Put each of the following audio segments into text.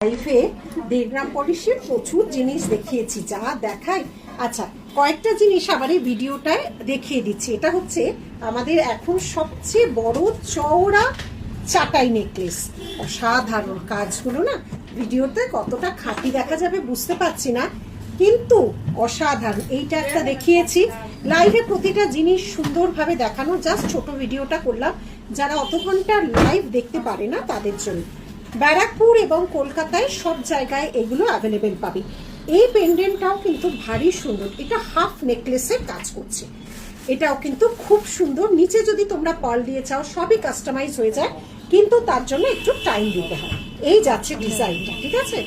লাইফে 1.5 গ্রাম পলিশের প্রচুর জিনিস দেখিয়েছি, যা দেখাই। আচ্ছা, কয়েকটা জিনিস আবার এই ভিডিওটায় দেখিয়ে দিচ্ছি। এটা হচ্ছে আমাদের এখন সবচেয়ে বড় চওড়া চাটাই নেকলেস। অসাধারণ কাজগুলো না ভিডিওতে কতটা খাঁটি দেখা যাবে বুঝতে পারছি না, কিন্তু অসাধারণ। এইটা একটা দেখিয়েছি লাইভে, প্রতিটা জিনিস সুন্দরভাবে দেখানো। জাস্ট ছোট ভিডিওটা করলাম যারা অত ঘন্টার লাইভ দেখতে পারে না তাদের জন্য। ব্যারাকপুর এবং কলকাতায় সব জায়গায় এগুলো অ্যাভেলেবেল পাবে। এই পেন্ডেন্টটাও কিন্তু ভারী সুন্দর, এটা হাফ নেকলেসের কাজ করছে। এটাও কিন্তু খুব সুন্দর। নিচে যদি তোমরা পার্ল দিয়ে চাও সবই কাস্টমাইজ হয়ে যায়, কিন্তু তার জন্য একটু টাইম দিতে হয়। এই যাচ্ছে ডিজাইনটা, ঠিক আছে।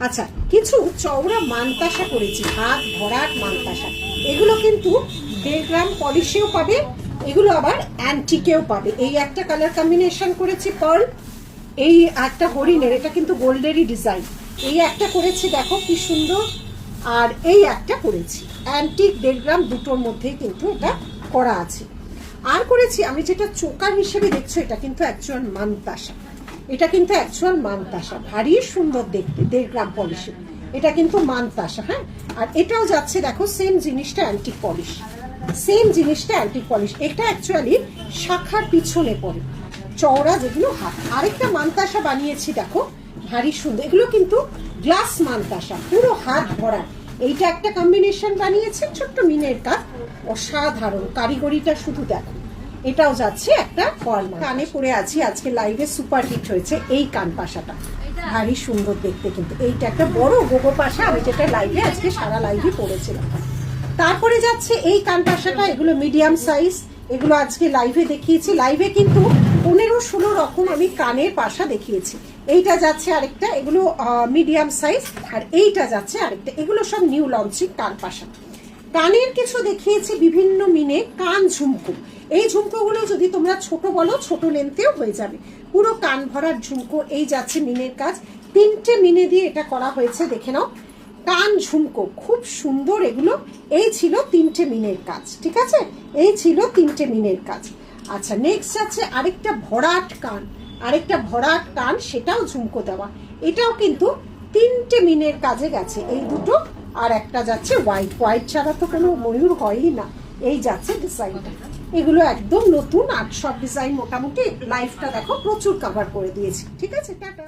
আচ্ছা, কিছু চওড়া মানতাসা করেছি, হাত ভরাট মানতাসা। এগুলো কিন্তু 1.5 গ্রাম পলিশেও পাবে, এগুলো আবার অ্যান্টিকেও পাবে। এই একটা কালার কম্বিনেশন করেছি পার্ল, এই একটা হরিণের, এটা কিন্তু গোল্ডেরই ডিজাইন। এই একটা করেছি, দেখো কি সুন্দর। আর এই একটা করেছি অ্যান্টিক 1.5 গ্রাম, দুটোর মধ্যেই কিন্তু এটা করা আছে। আর করেছি আমি যেটা চোকার হিসেবে দেখছো, এটা কিন্তু অ্যাকচুয়াল মানতাসা। এটা কিন্তু অ্যাকচুয়াল মানতাসা, ভারী সুন্দর দেখতে, 1.5 গ্রাম পলিশে। এটা কিন্তু মানতাসা, হ্যাঁ। আর এটাও যাচ্ছে, দেখো সেম জিনিসটা অ্যান্টিক পলিশ, সেম জিনিসটা অ্যান্টিক পলিশ। এটা অ্যাকচুয়ালি শাখার পিছনে পড়ে, চওড়া যেগুলো হাত। আরেকটা মানতাসা বানিয়েছি, দেখো ভারী সুন্দর। এগুলো কিন্তু গ্লাস মানতাসা, পুরো হাত ভরা। এইটা একটা কম্বিনেশন বানিয়েছে, ছোট্ট মিনের কাজ, অসাধারণ কারিগরিটা শুধু দেখো। এটাও যাচ্ছে একটা ফল। কানে পরে আছি, আজকে লাইভে সুপার হিট হয়েছে এই কান পাশাটা, ভারী সুন্দর দেখতে। কিন্তু এইটা একটা বড় গোগো পাশা, আমি যেটা লাইভে আজকে সারা লাইভে পরেছিলাম। তারপরে যাচ্ছে এই কান পাশাটা, এগুলো মিডিয়াম সাইজ, এগুলো আজকে লাইভে দেখিয়েছি। লাইভে কিন্তু 15-16 রকম আমি কানের পাশা দেখিয়েছি। এইটা যাচ্ছে আরেকটা, এগুলো মিডিয়াম সাইজ। আর এইটা যাচ্ছে আরেকটা, এগুলো সব নিউ লঞ্চিং কান পাশা। কানের কিছু দেখিয়েছি বিভিন্ন মিনে, কান ঝুমকো। এই ঝুমকোগুলো যদি তোমরা ছোট বলো, ছোট লেন্থেও হয়ে যাবে। পুরো কান ভরার ঝুমকো। এই যাচ্ছে মিনের কাজ, 3টে মিনে দিয়ে এটা করা হয়েছে, দেখে নাও। কান ঝুমকো খুব সুন্দর এগুলো। এই ছিল 3টে মিনের কাজ, ঠিক আছে। এই ছিল 3টে মিনের কাজ। আচ্ছা, নেক্সট যাচ্ছে আরেকটা ভরাট কান, আরেকটা ভরাট কান, সেটাও ঝুমকো দেওয়া। এটাও কিন্তু 3টে মিনের কাজে গেছে, এই দুটো। আর একটা যাচ্ছে হোয়াইট, হোয়াইট ছাড়া তো কোনো ময়ূর হয়ই না। এই যাচ্ছে ডিজাইনটা, এগুলো একদম নতুন। আর সব ডিজাইন মোটামুটি লাইফটা দেখো প্রচুর কভার করে দিয়েছি, ঠিক আছে। টাটা।